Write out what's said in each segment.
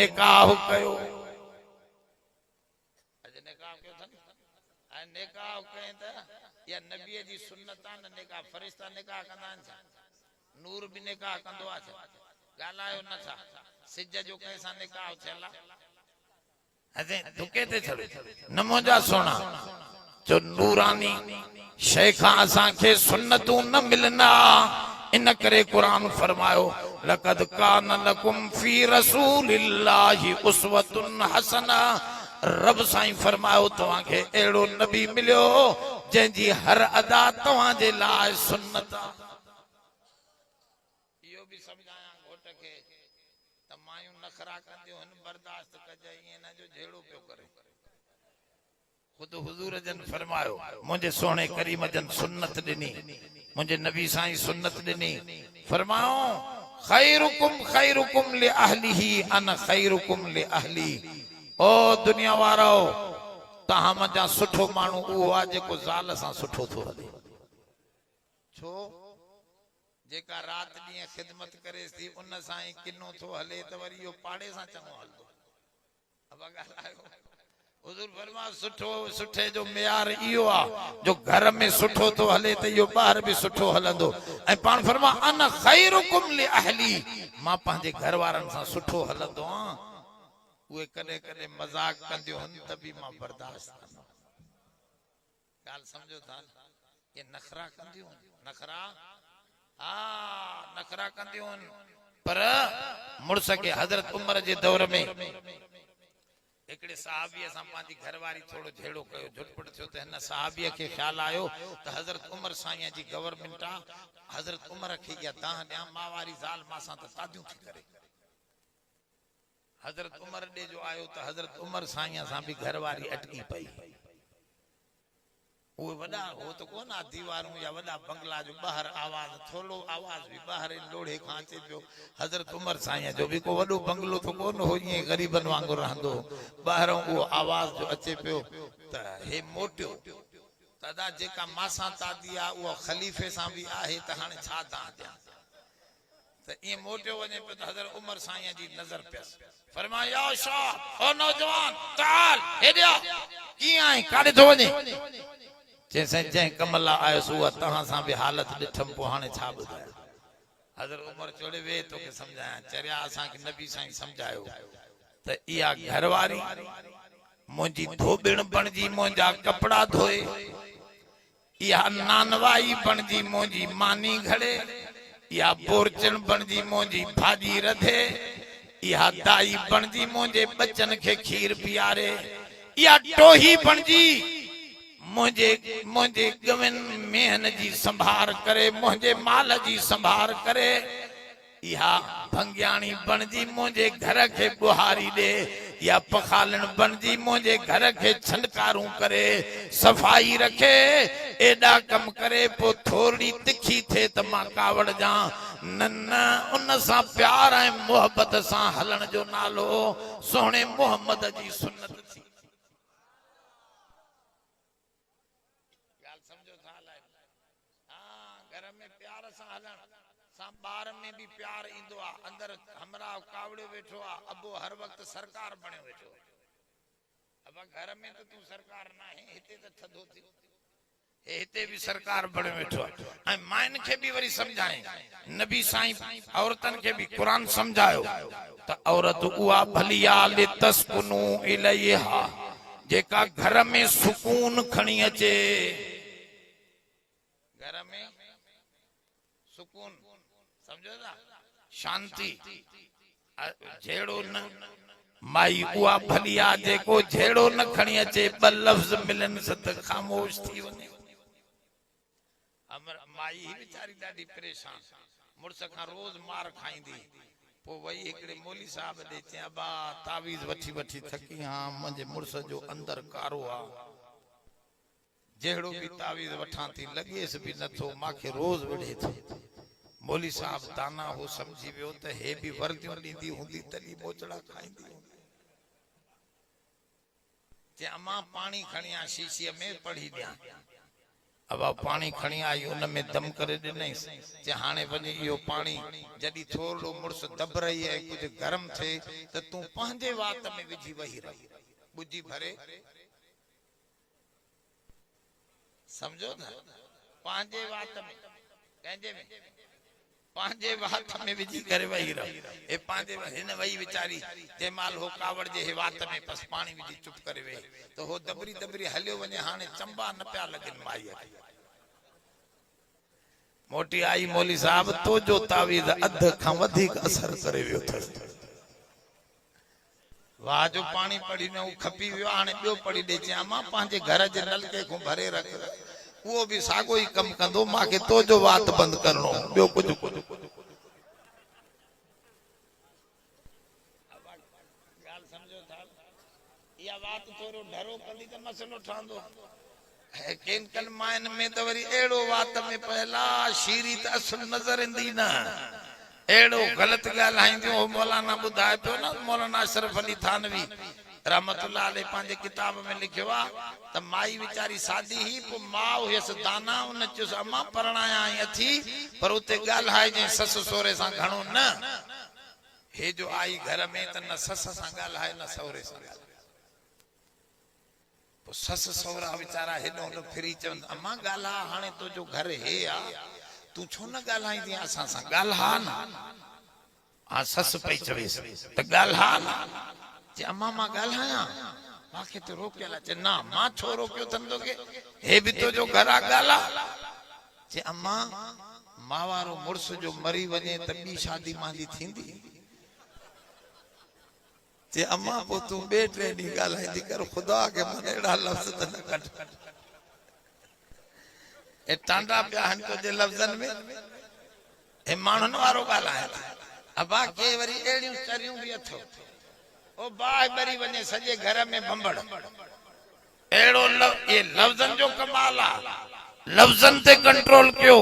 निकाह कयो अज निकाह कयो था आ निकाह कए त या नबी जी सुन्नत आ न निकाह फरिश्ता निकाह कंदा आहिनि छा नूर भी निकाह कंदो आ छा गालायो न था सिज जो कैसा निकाह थियल अजे दुके ते छड़ो नमोजा सोना जो नूरानी शेखा असा के सुन्नतूं न मिलना इन करे कुरान फरमायो लक़द कान लकुम फी रसूलिल्लाहि उसवतुन हसना रब साईं फरमायो तवां के एड़ो नबी मिलियो जंहिंजी हर अदा तवां जे लाइ सुन्नत इहो भी समझाया घोट के त मायूं नखरा कंदियूं हन बर्दाश्त कजे ईअं न जो झेड़ो पियो करे खुद हुजूर जन फरमायो मुझे सोने करीम जन सुन्नत दिनी मुझे नबी साईं सुन्नत दिनी फरमायो खैरुकुम ले अहलिही अन खैरुकुम ले अहली ओ दुनिया वारो तहां मजा सुठो मानू वो आ जेको ज़ाल सा सुठो थो हले छो जेका रात दी खिदमत करे थी उन साईं किनो थो हले त वरी यो पाड़े सा चंगो हलदो अब गालायो हुजूर फरमा सुठो सुठे जो मियार इयो आ जो घर में सुठो तो हले त यो बाहर भी सुठो हलंदो ए पान फरमा अन खैरुकुम li ahli मां पंहिंजे घर वारन सा सुठो हलंदो आ उहे कदे कदे मजाक कंदियो हन त भी मां बर्दाश्त कंदो गाल समझो था ये नखरा कंदियो नखरा नखरा कंदियो पर मुर्स के हजरत उमर जे दौर में एकड़े सहाबी असा पांजी घरवारी थोड़ो झेड़ो कयो झटपट थियो त हिन सहाबी के ख्याल आयो त हजरत उमर साईं जी गवर्नमेंट आ हजरत उमर के या दाह दया मावारी जाल मासा त तादियूं थी करे हजरत उमर दे जो आयो त हजरत उमर साईं सा भी घरवारी अटकी पई वो वडा हो तो कोना दीवारों या वडा बंगला जो बाहर आवाज थोलो आवाज भी बाहर लोढ़े खांचे पियो हजरत उमर साईं जो भी को वडो बंगलो तो कोन हो ये गरीबन वांगुर रहंदो बाहरों वो आवाज जो अचे पियो त हे मोटियो तदा जेका मासा तादिया वो खलीफे सा भी आहे त हाने छा ता दिया त ये मोटियो वने पे हजरत उमर साईं जी नजर पे फरमाया शाह ओ नौजवान ताल हेडिया की आई काडे थो वने जैसे जै कमला आयो सुआ तहां सा भी हालत दिठम पो हाने छा बुधाया हजरत उमर चोड़े वे तो के समझाया चरिया असा के नबी साईं समझायो त इया घरवारी मोजी धोबिण बनजी मोजा कपड़ा धोए इया नानवाई बनजी मोजी मानी घड़े या बोरचन बनजी मोजी भाजी रधे या दाई बनजी मोजे बच्चन के खीर पियारे या टोही बनजी मुझे गवन मेहन जी संभार करे मुझे माल जी संभार करे या भंग्याणी बनजी मुझे घर के बुहारी दे या पखालन बनजी मुझे घर के छंडकारू करे सफाई रखे एडा कम करे पो थोड़ी तिखी थे त मां कावड़ जा न उन सा प्यार है मोहब्बत सा हलन जो नालो सोहणे मोहम्मद जी सुन्नत थी बार में भी प्यार इंदो आ अंदर हमरा कावड़े बैठो आ अबो हर वक्त सरकार बने बैठो अब घर में तो तू सरकार ना है हिते तो थदो थी हिते भी सरकार बने बैठो आ माइन के भी वरी समझाए नबी साईं औरतन के भी कुरान समझायो त औरत उआ भलिया ले तस्कुनु इलैहा जेका घर में सुकून खणी अचे घर में सुकून समझो ना शांति झेड़ो न माई उआ भलिया जेको झेड़ो न खणी अचे ब लफ्ज मिलन सत खामोश थी वने हमर माई बेचारी ॾाढी परेशान मुर्स का रोज मार खाईंदी पो वही एकड़े मौली साहब दे चे अबा तावीज वठी वठी थकी हां मुझे मुर्स जो अंदर कारो आ जेड़ो भी तावीज वठा थी लॻेस भी नथो माखे रोज वड़े थी मौली साहब दाना हो समझी वियो त हे भी वर्दियों ॾींदी हूंदी तली मोचड़ा खाईंदी जे अमा पानी खणिया शीशी में पढ़ी दिया अब पानी खणी आई उन में दम करे ॾिनईंस जे हाणे वञी इहो पानी जॾहिं थोरो मुड़ुस दब रही है कुछ गरम थे त तूं पंहिंजे वात में विझी वही रही बुझी भरे समझो ना पंहिंजे वात में कंहिंजे में पंहिंजे वात में विझी करे वही रही ए पंहिंजे हिन वही वीचारी जे माल हो कावड़ जे वात में बस पानी विझी चुप करे वे तो हो दबरी दबरी हलियो वने हाने चंबा न पिया लगन माई मोटी आई मौली साहब तो जो तावीज़ अध खां वधिक असर करे वियो थस वाह जो पानी पड़ी न उ खपी वियो हाने बियो पड़ी दे चे अमा पंहिंजे घर जे नलके को भरे रख वो भी सागो ही कम कंदो मां के तो जो बात बंद करनो बियो कुछ गाल समझो था या बात थोरो डरो कंदी त मसलो ठंदो है केन कन मायन में तो वरी एड़ो बात में पहला शीरी त असल नजर इंदी ना एड़ो गलत गाल आइंदो मौलाना बुधाए पियो ना मौलाना अशरफ अली थानवी रहमतुल्लाह अलैह पांजे किताब में लिखियो आ त माई बेचारी सादी ही पो मां हुयस दाना उन चुस अम्मा परणाया आई थी पर उते गाल हाय जे सस सोरे सा घणो न हे जो आई घर में त न सस सा गाल हाय न सोरे सा तो सस सोरा बेचारा हेडो न फिरी चवन अम्मा गाला हाने तो जो घर हे आ तू छो न गालाई दी असा सा गाल हा न आ सस पई चवेस त गाल हा न जे अम्मा मां गाल हाया माखे तो रोकेला चे ना मां छो रोकियो थंदो के हे भी तो जो घरा गाला जे अम्मा मावारो मुर्स जो मरी वने त बी शादी मांदी थींदी जे अम्मा पो तू बेटे नी गालाई कर खुदा के मन एड़ा लफ्ज त न कट ए टांडा पिया हन को जे लफ्जन में ए मानन वारो गालाए अबा के वरी एड़ियों चरियों भी अथो ओ बाय बरी वने सजे घर में बंबड़ एड़ो ये लफ्जन जो कमाल आ लफ्जन ते कंट्रोल कयो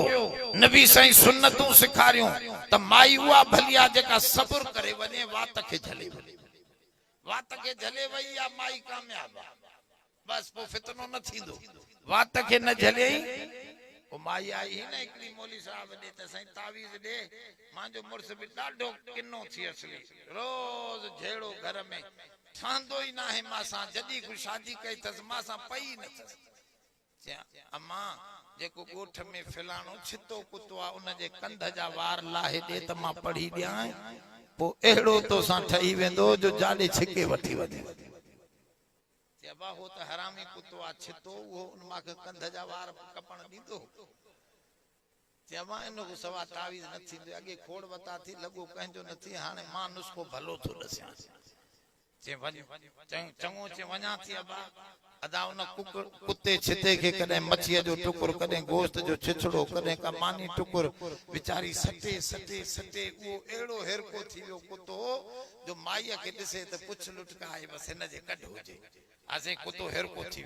नबी सही सुन्नतूं सिखारियो त माई हुआ भलिया जेका सब्र करे वने वात के झले वात के झले वई या माई कामयाब बस पो फितनो न थींदो वात के न झले ओ माई आई ही न एकली मौली साहब दे त सही तावीज दे मांजो मुर्स भी डाढो किन्नो थी असली रोज झेड़ो घर में ठांदो ही ना है मासा जदी को शादी कई तस मासा पई न अम्मा जेको गोठ में फिलाणो छितो कुतवा उन जे कंध जा वार लाहे दे त मां पढ़ी दिया पो एड़ो तो सा ठई वेंदो जो जाडे छिके वठी वने जबा हो त हरामी कुतवा छितो वो उन मा के कंध जा वार कपण दीदो जमा इनो को सवा तावीज न थी अगे खोड़ बता थी लगो कहजो न थी हाने मां नुस्खो भलो तो दस्या जे वञ चंगो चे वञा थी अबा अदा उन कुत्ते छिते के कदे मछिया जो टुकुर कदे गोश्त जो छिछड़ो कदे का मानी टुकुर बेचारी सटे सटे सटे वो एड़ो हेरको थी वो कुत्तो जो माईया के दिसे त पुछ लुटका है बस हिन जे कढ होजे आसे कुत्तो हेरको थी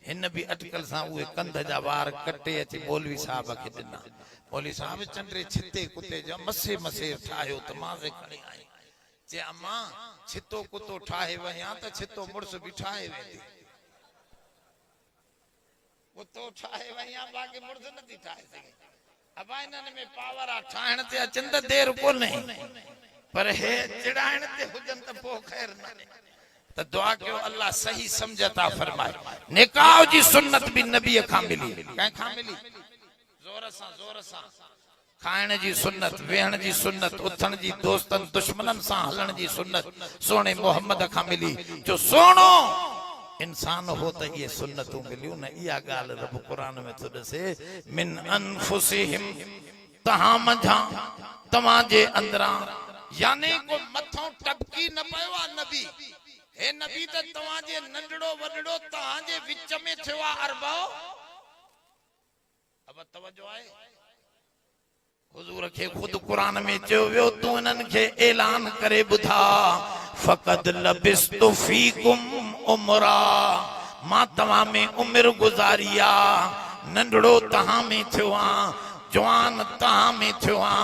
हिन भी अटकल सा उए कंध जा वार कटे अचे मौलवी साहब के दिना मौलवी साहब चंद्रे छिते कुत्ते जा मसे मसे ठायो त मां से खणी आई जे अम्मा छितो कुत्तो ठाहे वया त छितो मुर्स भी ठाहे वेंदी कुत्तो ठाहे वया बाकी मुर्स नथी ठाहे सके अब इनन में पावर आ ठाहण ते अचन त देर कोने पर हे चिड़ाइण ते हुजन त पो खैर न त दुआ कयो अल्लाह सही समझता फरमाए निकाह जी सुन्नत भी नबी का मिली कै खा मिली जोर सा खाइण जी सुन्नत वेहण जी सुन्नत उथण जी दोस्तन दुश्मनन सा हलण जी सुन्नत सोने मोहम्मद का मिली जो सोनो इंसान हो त ये सुन्नतों मिलियो न या गाल रब कुरान में तो दसे मिन अनफुसिहिम तहा मझा तमा जे अंदरा यानी को मथों टपकी न पयो नबी हे नबी त तवा जे नंडड़ो वडड़ो तहा जे विच में थवा अरबो अब तवज्जो आए हुजूर के खुद कुरान में चयो वियो तू इनन के ऐलान करे बुधा फकद लबिस्तु फीकुम उमरा मां तवा में उम्र गुजारिया नंडड़ो तहा में थवा जवान तहा में थवा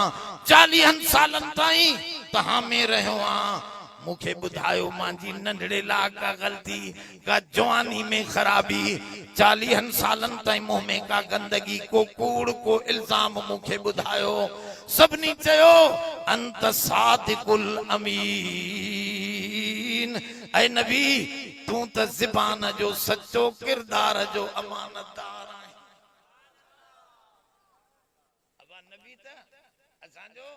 40 सालन ताई तहा में रहवा मुखे बुधायो मांजी नंढड़े ला का गलती का जवानी में खराबी 40 सालन ताईं मुंह में का गंदगी को कूड़ को इल्जाम मुखे बुधायो सबनी चयो अंत सादिकुल अमीन ऐ नबी तू त ज़बान जो सच्चो किरदार जो अमानतदार है अबा नबी त असांजो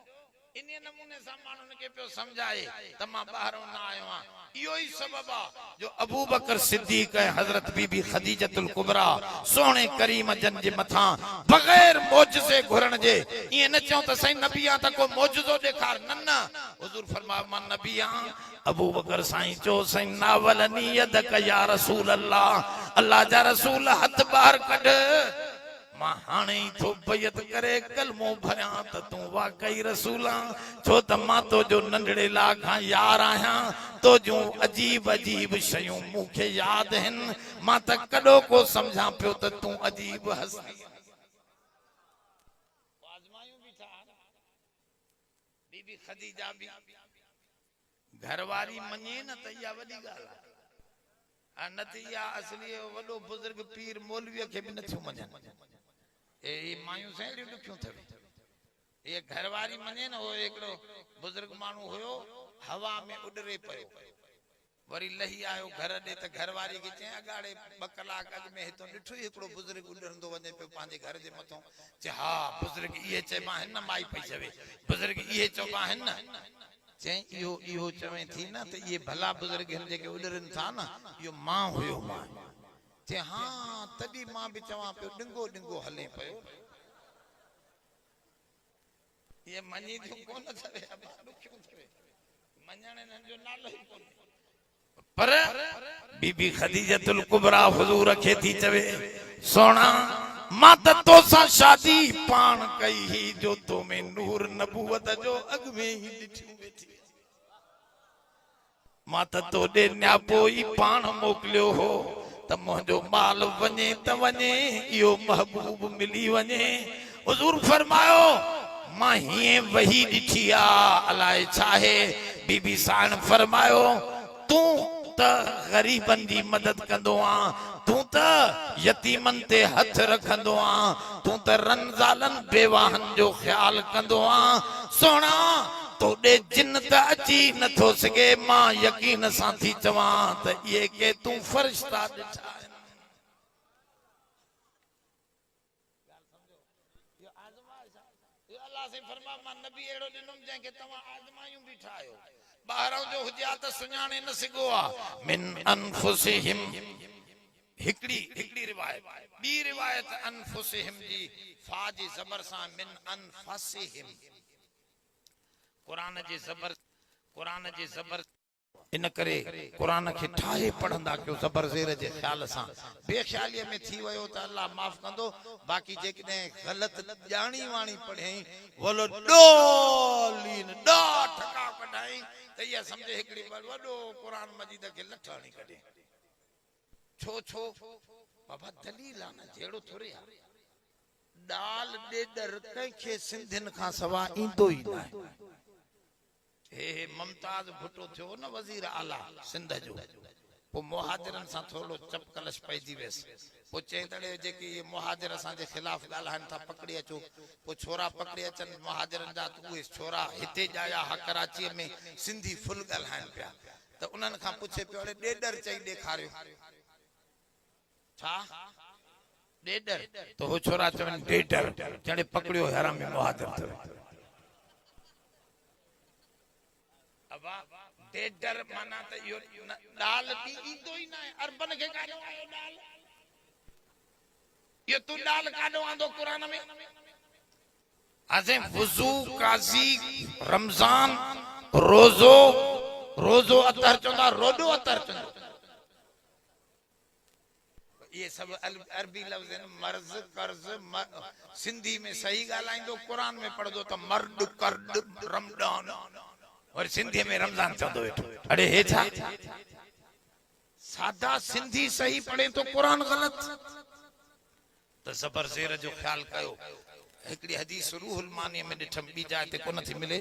इन नमूने सां माण्हुनि खे पियो समझाए त मां ॿाहिरों न आयो आहियां इहो ई सबब आहे जो अबू बकर सिद्दीक़ ऐं हज़रत बीबी खदीजतुल कुबरा सोने करीम जन जे मथां बग़ैर मौजज़े घुरण जे ईअं न चऊं त साईं नबी आहे त को मौजज़ो ॾेखार न न हुज़ूर फरमायो मां नबी आहियां अबू बकर साईं चो साईं नावलनी यदक या रसूल अल्लाह अल्लाह जा रसूल हथ ॿाहिरि कढ मां हाणे ई थो बैत करे कलमो भरियां त तूं वाकई रसूल आहीं छो त मां तो जो नंढड़े ला खां यार आहियां तो जूं अजीब अजीब शयूं मूंखे यादि आहिनि मां त कॾो को सम्झां पियो त तूं अजीब हस्ती आज़मायूं बि था बीबी खदीजा बि घरवारी मञे न त इहा वॾी ॻाल्हि आहे न त इहा असली वॾो बुज़ुर्ग पीर मौलवीअ खे बि नथियूं मञनि ए मायूं सां ॾुखियूं थवे ये घरवारी मने न हो एकड़ो बुजुर्ग मानू होयो हवा में उडरे पयो वरी लही आयो घर दे त घरवारी के चे अगाड़े 2 कलाक अग में तो ॾिठो एकड़ो बुजुर्ग उडरंदो वने पे पांजे घर जे मथों चे हा बुजुर्ग इहे चे मां न माई पई चवे बुजुर्ग इहे चो मां न चे इहो चवे थी ना त ये भला बुजुर्ग हिन जे के उडरन था ना यो मां होयो मां चे हाँ तडी मां भी चवा पे डिंगो डिंगो हले पयो ये मनी जो कोन थवे अब क्यों थवे मन्याने न जो नालो ही कोन पर बीबी खदीजतुल कुबरा हुजूर खे थी चवे सोना मां त तोसा शादी पान कई ही जो तो में नूर नबूवत जो अग में ही दिठियो वेठी मां त तो दे न्यापो ही पान मोकलियो हो त मुझो माल वने त वने यो महबूब मिली वने हुजूर फरमायो मां हिए वही दिठिया अलाए चाहे बीबी सान फरमायो तू त गरीबन जी मदद कंदो आ तू त यतीमन ते हथ रखंदो आ तू त रंजालन बेवाहन जो ख्याल कंदो आ सोना तोड़े जिन त अची न थो सके मां यकीन सां थी चवां त ये के तू फरिश्ता ॾिठा नबी एड़ो दिनुम जंहिंखे तव्हां आज़मायूं बि ठाहियो ॿाहिरां जो हुजे त सुञाणे न सघो आहे मिन अनफुसिहिम हिकड़ी रिवायत ॿी रिवायत अनफुसिहिम जी फा जी ज़बर सां मिन अनफसिहिम कुरान जे ज़बर इन करे कुरान खे ठाहे पढ़ंदा कयो ज़बर ज़ेर जे ख्याल सां बेख्यालीअ में थी वियो त अल्लाह माफ़ कंदो बाकी जेकॾहिं ग़लत ॼाणी वाणी पढ़ियईं वलो डोलीन डा ठका कढाई त इहा सम्झे हिकड़ी वॾो क़ुरान मजीद खे लठ हणी कढे छो बाबा दलील आहे न जहिड़ो थोरे आहे डाल ॾेडर कंहिंखे सिंधियुनि खां सवाइ ईंदो ई न आहे हे ममताज भुट्टो थियो न वज़ीर आला सिंध जो पो मुहाजिरन सां थोड़ो चपकलश पइजी वियसि पो चई तड़े जेके ये मुहाजिर असांजे खिलाफ ॻाल्हाइनि था पकड़ी अचो पो छोरा पकड़ी अचनि मुहाजिरन जा उहे छोरा हिते जाया हा कराचीअ में सिंधी फुल ॻाल्हाइनि पिया त उन्हनि खां पुछे पियो अड़े ॾेडर चई ॾेखारियो छा ॾेडर त हो छोरा चवनि ॾेडर जणे पकड़ियो हरामी मुहाजिर थियो ॾेडर माना त इहो डाल बि ईंदो ई न आहे अरबन खे काॾो आयो डाल इहो तूं डाल काॾो आंदो क़ुरान में अज़े वुज़ू काज़ी रमज़ान रोज़ो अतर चवंदा रोडो अतर चवंदा ये सब अरबी लफ्ज़ आहिनि मर्ज़ कर्ज़ सिंधी में सही ॻाल्हाईंदो क़ुरान में पढ़ंदो त मर्द कर्द रमज़ान और सिंधी में रमजान चंदो वेठो अरे हे छा सादा सिंधी सही पढ़े तो कुरान गलत तो ज़बर ज़ेर जो ख्याल कयो हिकड़ी हदीस रूहुल मानी में ॾिठम ॿी जाइ ते कोन थी मिले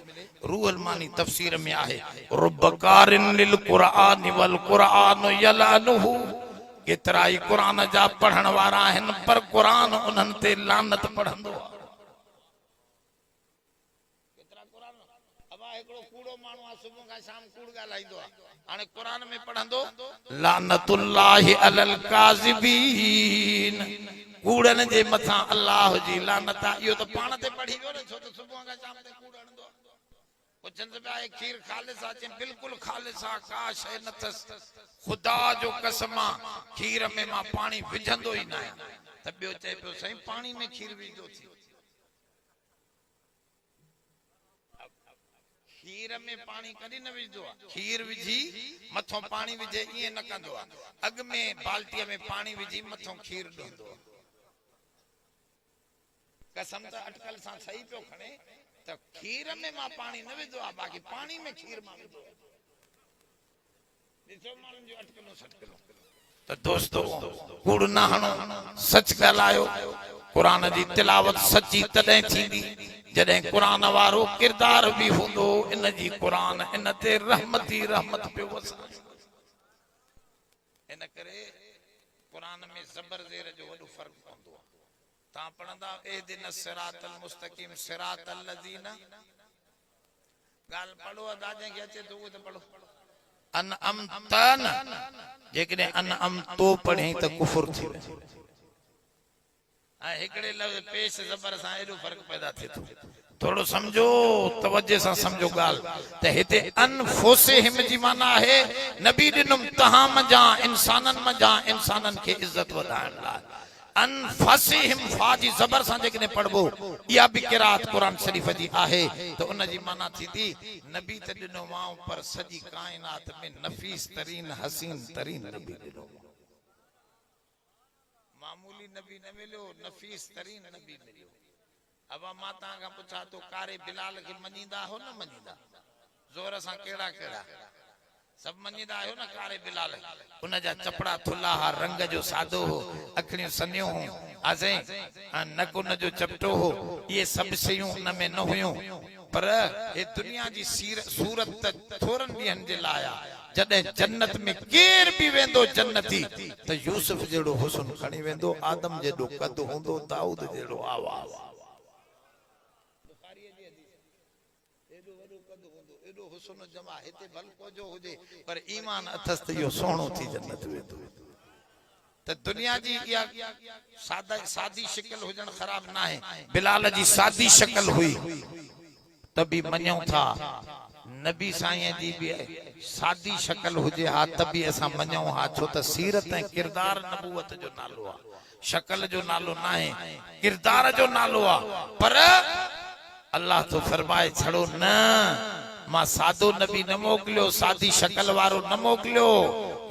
रूहुल मानी तफसीर में आहे रुबकारिन लिल क़ुरान वल क़ुरान यलानुहु केतिराई क़ुरान जा पढ़ण वारा आहिनि पर क़ुरान उन्हनि ते लानत पढ़ंदो आहे केतिरा क़ुरान अबा हिकड़ो कूड़ो माण्हू आहे सुबुह खां शाम कूड़ ॻाल्हाईंदो आहे हाणे क़ुरान में पढ़ंदो लानतुल्लाहि अलल काज़िबीन कूड़न जे मथा अल्लाह जी लानत आहे इहो त पाण ते पढ़ी वियो न छो त सुबुह खां शाम ते कूड़ हणंदो आहे पुछनि पिया आहे खीर ख़ालिस आहे चई बिल्कुलु ख़ालिस आहे का शइ न अथसि ख़ुदा जो कसम आहे खीर में मां पाणी विझंदो ई न आहियां त ॿियो चए पियो साईं पाणी में खीर विझो थी खीर में पानी कॾहिं न विझदो आहे खीर विझी मथों पानी विझे ईअं न कंदो आहे अॻ में बाल्टीअ में पानी विझी मथों खीर ॾींदो आहे कसम त अटकल सां सही पियो खणे त खीर में मां पानी न विझदो आहे बाक़ी पानी में खीर मां विझदो आहे ॾिसो माण्हुनि जो अटकलो सटकलो त दोस्तो कूड़ न हणो सच ॻाल्हायो क़ुरान जी तिलावत सची तॾहिं थींदी जॾहिं क़ुरान वारो किरदार भी हूंदो इन जी क़ुरान इन ते रहमती रहमत पियो वसाए इन करे क़ुरान में ज़बर ज़ेर जो वॾो फ़र्क़ु पवंदो आहे तव्हां पढ़ंदा एहदिन सिरातल मुस्तक़ीम सिरातल लज़ीना ॻाल्हि पढ़ो अदा जंहिंखे अचे थो उहो त पढ़ो अन अमतन जेकॾहिं अन अम तो पढ़े त कुफुर थी वञे हिकड़े लफ़्ज़ पेश ज़बर सां एॾो फ़र्क़ु पैदा थिए थो थोड़ो समझो तवज्जो सां समझो ॻाल्हि त हिते अनफुसिहिम जी माना आहे नबी ॾिनुम तहां मंझां इंसाननि मंझां इंसाननि खे इज़त वधाइण लाइ अनफुसिहिम फा जी ज़बर सां जेकॾहिं पढ़बो इहा बि क़िरात क़ुरान शरीफ़ जी आहे त उन जी माना थींदी नबी त ॾिनो मां पर सॼी काइनात में नफ़ीस तरीन हसीन तरीन नबी ॾिनो मामूली नबी न मिलियो नफ़ीस तरीन नबी मिलियो अब मां तव्हां खां पुछां थो कारे बिलाल खे मञींदा हो न मञींदा ज़ोर सां कहिड़ा कहिड़ा सब मञींदा आहियो न कारे बिलाल उन जा चपड़ा थुल्हा हा रंग जो सादो हो अखियूं सनियूं हो आसे नक उन जो चपटो हो ये सब शयूं उन में न हुयूं पर ये दुनिया जी सूरत त थोरनि ॾींहंनि जे लाइ जॾहिं जन्नत में केर भी वेंदो जन्नती त यूसुफ जहिड़ो हुस्न खणी वेंदो आदम जहिड़ो कद हूंदो दाऊद जहिड़ो आवाज़ जमा हिते भलको जो हुजे पर ईमान अथस त इहो सोणो थी जन्नत वेंदो त दुनिया जी इहा सादी शक्ल हुजण ख़राब न आहे बिलाल जी सादी शक्ल हुई त बि मञूं था नबी साईं जी भी सादी शक्ल हुजे हा त बि असां मञूं हा छो त सीरत ऐं किरदार नबूवत जो नालो आहे शक्ल जो नालो न आहे किरदार जो नालो आहे पर अल्लाह तो फरमाए छड़ो न मां सादो नबी न मोकिलियो सादी शक्ल वारो न मोकिलियो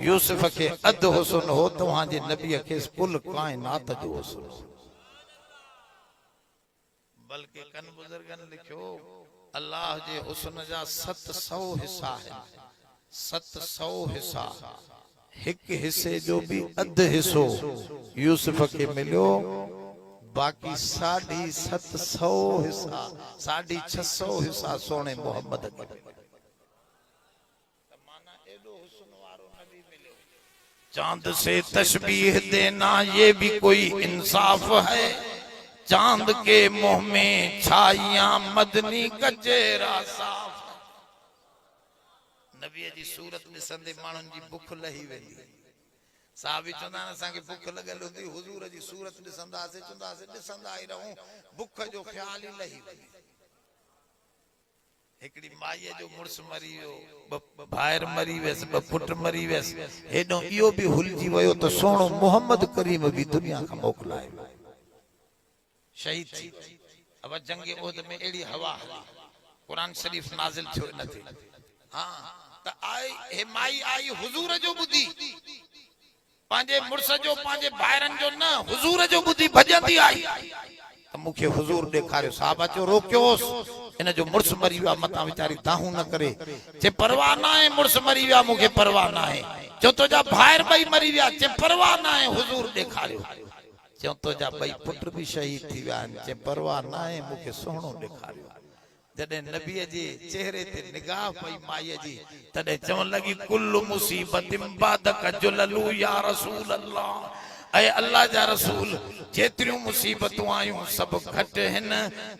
यूसुफ खे अध हुस्न हो तव्हांजे नबीअ खे कुल काइनात जो हुस्न बल्कि कन बुजुर्गनि लिखियो अल्लाह जे हुस्न जा 700 हिस्सा है 700 हिस्सा हिक हिस्से जो भी अध हिस्सो यूसुफ खे मिलियो बाकी 750 हिस्सा 650 हिस्सा सोने मोहम्मद के माना एडो हुस्न वारो नबी मिले चांद से तशबीह देना ये भी कोई इंसाफ है चांद के मुंह में छाइयां मदनी कचेरा साफ नबी जी सूरत ॾिसंदे माण्हुनि जी बुख लही वेंदी साहबी चंदा असांखे बुख लॻल हूंदी हुजूर जी सूरत ॾिसंदासीं चंदासीं ॾिसंदा ई रहूं बुख जो ख्याल ई लही वञे हिकड़ी माईअ जो मुड़स मरी वियो ॿ भाइर मरी वियसि ॿ पुट मरी वियसि हेॾो इहो बि हुलजी वियो त सोणो मोहम्मद करीम बि दुनिया खां मोकिलाए शहीद थी अब जंग उहद में एड़ी हवा हली कुरान शरीफ नाज़िल थियो न थे हां त आई हे माई आई हुजूर जो बुधी पांजे मुर्स जो पांजे भाइरन जो न हुजूर जो बुधी भजंदी आई त मुखे हुजूर ॾेखारियो साहबा चो रोकियोस इन जो मुर्स मरी विया मता विचारी दाहू न करे जे परवाह ना है मुर्स मरी विया मुखे परवाह ना है जो तुझा भाइर बई मरी विया जे परवाह ना है हुजूर ॾेखारियो चो तो जा बई पुट भी शहीद थी विया आहिनि चे परवाह ना आहे मूंखे सुहिणो ॾेखारियो जॾहिं नबीअ जे चेहरे ते निगाह पई माईअ जी तॾहिं चवण लॻी कुल्लु मुसीबतिन बादक जुललू या रसूल अल्लाह ऐं अल्लाह जा रसूल जेतिरियूं मुसीबतूं आयूं सभु घटि हिन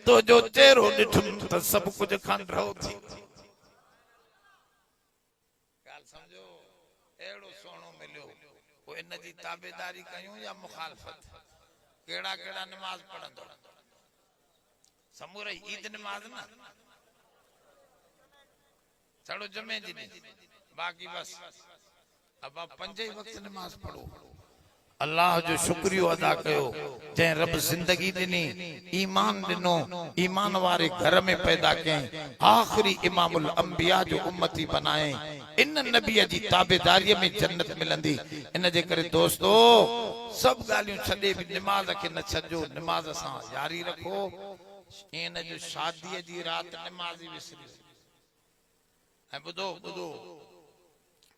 तो जो चेहरो ॾिठुमि त सभु कुझु खंडरो थी ॻाल्हि सम्झो अहिड़ो सुहिणो मिलियो पोइ इन जी ताबेदारी कयूं या मुखालफ़त केड़ा केड़ा नमाज पढ़ंदो समूरे ईद नमाज ना चढ़ो जमे जी बाकी बस अब आप पंजे वक्त नमाज पढ़ो अल्लाह जो शुक्रियो अदा कयो जै रब जिंदगी दिनी ईमान दिनो ईमान वारे घर में पैदा कयईं आखिरी इमामुल अंबिया जो उम्मती बनाए इन नबी जी ताबेदारी में जन्नत मिलंदी इन जे करे दोस्तो सब गालियों छड़े भी नमाज के न छजो नमाज सा जारी रखो इन जो शादी जी रात नमाज विसरी ऐ बुधो बुधो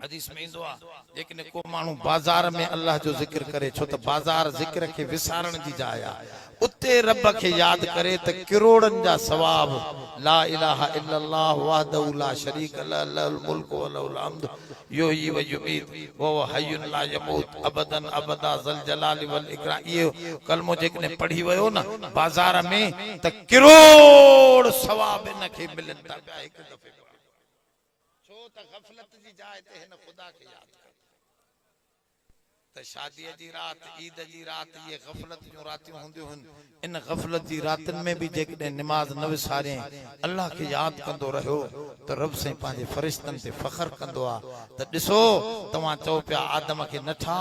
हदीस में इंदो आ लेकिन को मानू बाजार में अल्लाह जो जिक्र करे छो तो बाजार जिक्र के विसारण जी जाया उते रब के याद करे त करोड़न जा सवाब ला इलाहा इल्लल्लाह वहदहु ला शरीक लहुल मुल्क व लहुल हम्द युहयी व युमीत व हुव हय्युन ला यमूत अबदन अबदा ज़ल जलाल वल इकराम ये कलमो जेकने पढ़ी वयो ना बाजार में त करोड़ सवाब इनके मिलन ता एक दफे गफलत जी जाए ते हिन खुदा के याद कर त शादी जी रात ईद जी रात ये गफलत जो रातियों हुंदियूं हुन इन गफलत जी रातन में भी जेकॾहिं नमाज न विसारे अल्लाह के याद कंदो रहियो त रब से पंहिंजे फरिश्तन ते फखर कंदो आ त ॾिसो तव्हां चओ पिया आदम के नठा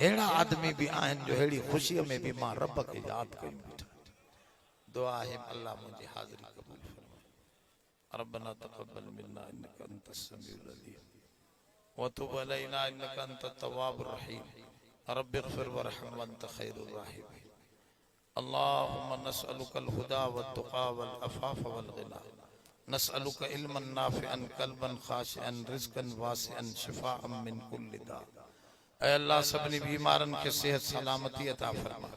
अहिड़ा आदमी भी आहिनि जो अहिड़ी ख़ुशीअ में भी मां रब के याद कयूं बीठा दुआ है अल्लाह मुंहिंजी हाज़िरी कबूल फरमाए रब्बना तक़ब्बल मिन्ना इन्नका अंतस समीउल अलीम व तुब अलैना इन्नका अंतत तव्वाबुर रहीम रब्बि इग़फिर वरहम वअन्त खैरुर राहिमीन अल्लाहुम्मा नस्अलुकल हुदा वत्तुक़ा वल अफ़ाफ़ वल ग़िना नस्अलुका इल्मन नाफ़िअन क़ल्बन ख़ाशिअन रिज़्क़न वासिअन शिफ़ाअन मिन कुल्लि दा ऐ अल्लाह सभनी बीमारन के सेहत सलामती अता फरमा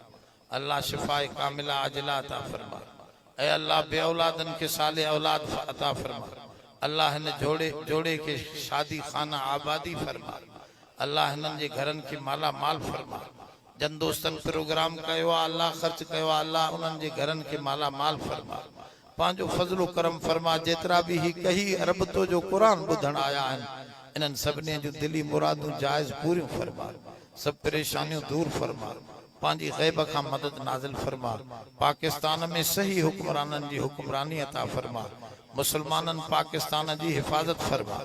अल्लाह शिफ़ाए कामिला आजिला अता फरमा ऐ अल्लाह बे औलादन के साले औलाद अता फरमा अल्लाह ने जोड़े के शादी खाना आबादी फरमा अल्लाह हिनन जे घरन के माला माल फरमा जन दोस्तन प्रोग्राम कयो अल्लाह खर्च कयो अल्लाह उनन जे घरन के माला माल फरमा पांजो फजलो करम फरमा जेतरा भी ही कही रबतो जो कुरान बुधण आया हन इनन सबने जो दिली मुरादों जायज पूरी फरमा सब परेशानियों दूर फरमा पांजी गैब का मदद नाजिल फरमा पाकिस्तान में सही हुक्मरानन जी हुक्मरानी अता फरमा मुसलमानन पाकिस्तान जी हिफाजत फरमा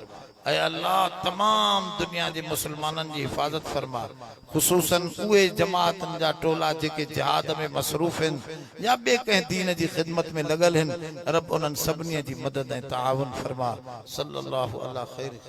ऐ अल्लाह तमाम दुनिया के मुसलमानन जी हिफाजत फरमा खुसूसन उहे जमातन जा टोला जेके जिहाद में मसरूफ हैं या बे कहीं दीन की खिदमत में लगल हैं रब उनन सबनी जी मदद ए ताउन फरमा सल्लल्लाहु अला खैर